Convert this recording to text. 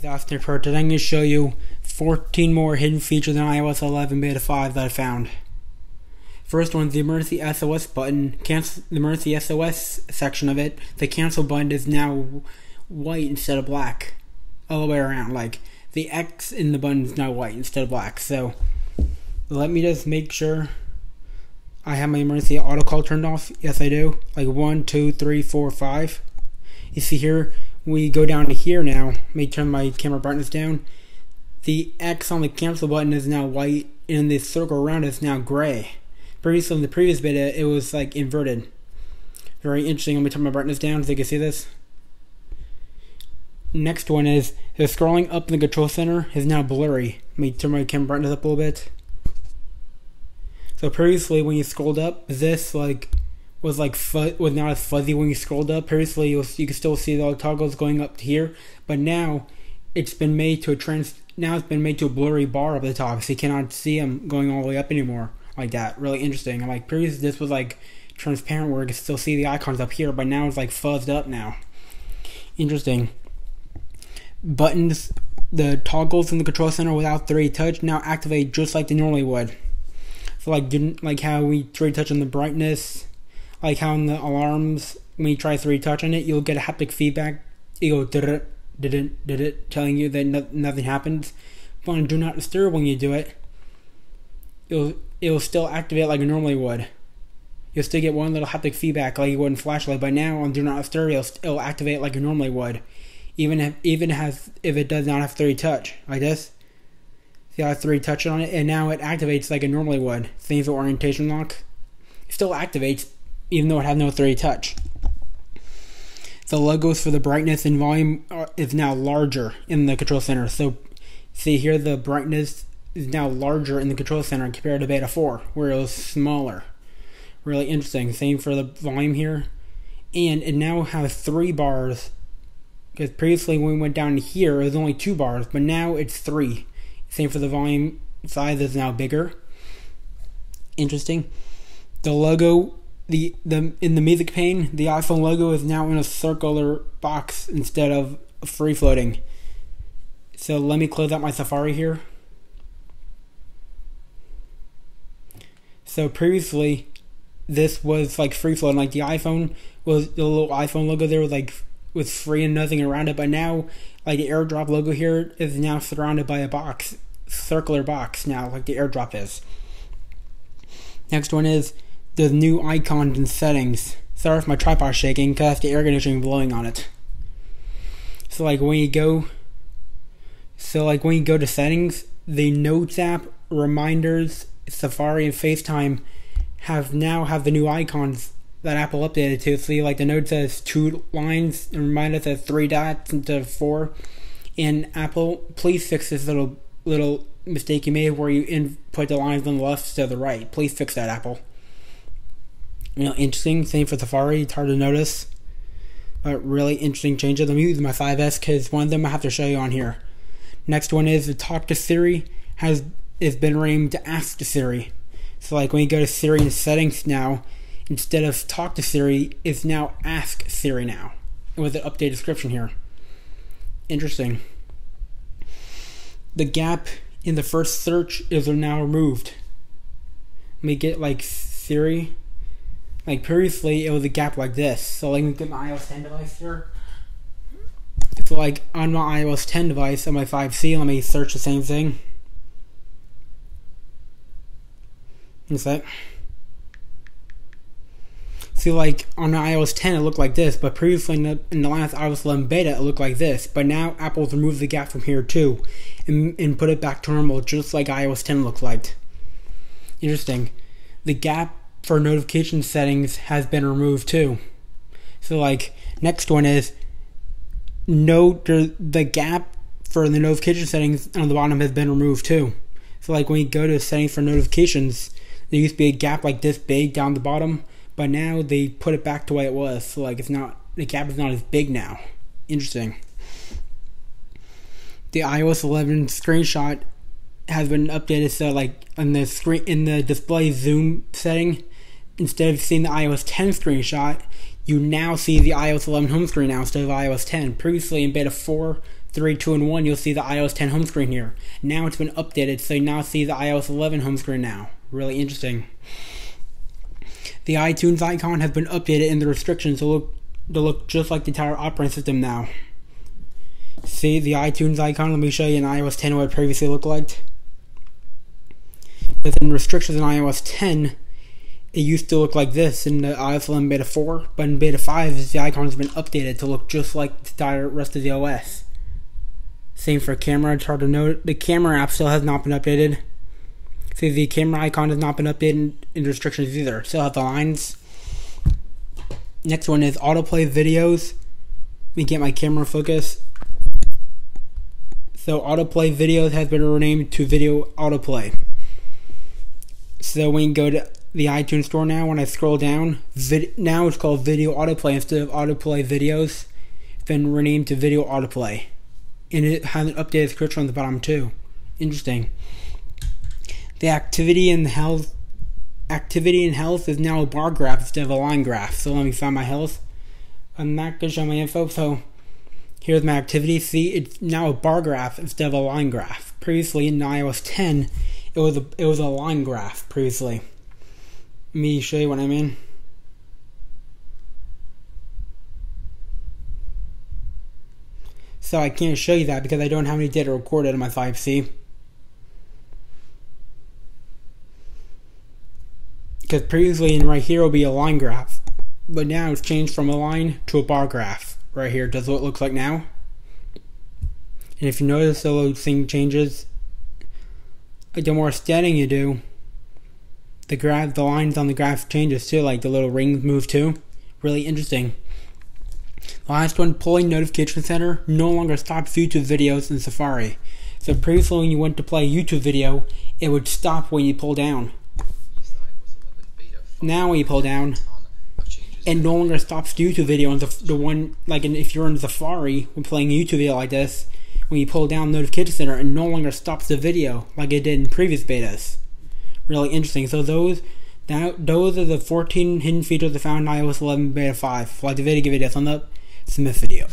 Disaster Pro. Today I'm going to show you 14 more hidden features in iOS 11 Beta 5 that I found. First one is the Emergency SOS button. Cancel the Emergency SOS section of it. The cancel button is now white instead of black. All the way around. Like, the X in the button is now white instead of black. So, let me just make sure I have my emergency auto call turned off. Yes, I do. Like 1, 2, 3, 4, 5. You see here, we go down to here now. Let me turn my camera brightness down. The X on the cancel button is now white, and the circle around it is now gray. Previously, in the previous beta, it was like inverted. Very interesting. Let me turn my brightness down so you can see this. Next one is the scrolling up in the control center is now blurry. Let me turn my camera brightness up a little bit. So previously, when you scrolled up, this was not as fuzzy when you scrolled up. Previously, you could still see the toggles going up to here, but now it's been made to a blurry bar up at the top, so you cannot see them going all the way up anymore like that. Really interesting. Like previously, this was like transparent where you could still see the icons up here, but now it's like fuzzed up now. Interesting. Buttons, the toggles in the control center without 3D touch now activate just like they normally would. So like how we 3D touch on the brightness, like how in the alarms, when you try 3D touch on it, you'll get a haptic feedback. You go did telling you that nothing happens. But on Do Not Disturb, when you do it, it'll still activate like it normally would. You'll still get one little haptic feedback like you would in Flashlight, but now on Do Not Disturb, it'll activate like it normally would, even if it does not have 3D touch like this. See how I have 3D touch on it, and now it activates like it normally would. Same with orientation lock. It still activates, even though it has no 3D touch. The logos for the brightness and volume is now larger in the control center. So, see here, the brightness is now larger in the control center compared to Beta 4, where it was smaller. Really interesting. Same for the volume here. And it now has 3 bars. Because previously when we went down to here, it was only 2 bars, but now it's 3. Same for the volume size is now bigger. Interesting. The logo, in the music pane, the iPhone logo is now in a circular box instead of free floating. So let me close out my Safari here. So previously, this was like free floating, like the iPhone was the little iPhone logo there was free and nothing around it, but now like the AirDrop logo here is now surrounded by a box, circular box now, like the AirDrop is. Next one is the new icons and settings. Sorry if my tripod's shaking because the air conditioning blowing on it. So like when you go to settings, the Notes app, Reminders, Safari, and FaceTime now have the new icons that Apple updated to. See, like the Note says 2 lines, and Reminders says 3 dots instead of 4. And Apple, please fix this little mistake you made where you input the lines on the left instead of the right. Please fix that, Apple. You know, interesting. Same for Safari. It's hard to notice, but really interesting changes. I'm using my 5S because one of them I have to show you on here. Next one is the Talk to Siri has been renamed to Ask to Siri. So like when you go to Siri in settings now, instead of Talk to Siri, it's now Ask Siri now, with an updated description here. Interesting. The gap in the first search is now removed. Let me get like Siri. Like previously, it was a gap like this. So let me get my iOS 10 device here. So like on my iOS 10 device, on my 5C, let me search the same thing. What's that? See, like on the iOS 10, it looked like this, but previously in the last iOS 11 beta, it looked like this. But now Apple's removed the gap from here too, and put it back to normal, just like iOS 10 looked like. Interesting. The gap for notification settings has been removed too. So, like next one is the gap for the notification settings on the bottom has been removed too. So, like when you go to settings for notifications, there used to be a gap like this big down the bottom. But now they put it back to the way it was, so like the gap is not as big now. Interesting. The iOS 11 screenshot has been updated, so like on the screen in the display zoom setting, instead of seeing the iOS 10 screenshot, you now see the iOS 11 home screen now instead of iOS 10. Previously in Beta 4, 3, 2, and 1, you'll see the iOS 10 home screen here. Now it's been updated, so you now see the iOS 11 home screen now. Really interesting. The iTunes icon has been updated in the restrictions to look just like the entire operating system now. See the iTunes icon? Let me show you in iOS 10 what it previously looked like. Within restrictions in iOS 10, it used to look like this in the iOS 11 Beta 4, but in Beta 5, the icon has been updated to look just like the entire rest of the OS. Same for camera, it's hard to note. The camera app still has not been updated. See, the camera icon has not been updated in restrictions either. Still have the lines. Next one is autoplay videos. Let me get my camera focus. So autoplay videos has been renamed to video autoplay. So when you go to the iTunes store now, when I scroll down, now it's called video autoplay instead of autoplay videos. It's been renamed to video autoplay. And it has an updated description on the bottom too. Interesting. The activity and health is now a bar graph instead of a line graph. So let me find my health. I'm not going to show my info, so here's my activity. See, it's now a bar graph instead of a line graph. Previously in iOS 10, it was a line graph previously. Let me show you what I mean. So I can't show you that because I don't have any data recorded on my 5C. Because previously in right here will be a line graph, but now it's changed from a line to a bar graph. Right here, does what it looks like now. And if you notice the little thing changes, like the more standing you do, the lines on the graph changes too, like the little rings move too. Really interesting. The last one, pulling notification center no longer stops YouTube videos in Safari. So previously when you went to play a YouTube video, it would stop when you pull down. Now when you pull down, it no longer stops the YouTube video on the one, like if you're in Safari when playing a YouTube video like this, when you pull down Notification Center, it no longer stops the video like it did in previous betas. Really interesting. So those are the 14 hidden features that found in iOS 11 Beta 5. If you like the video, give it a thumbs up. Submit video.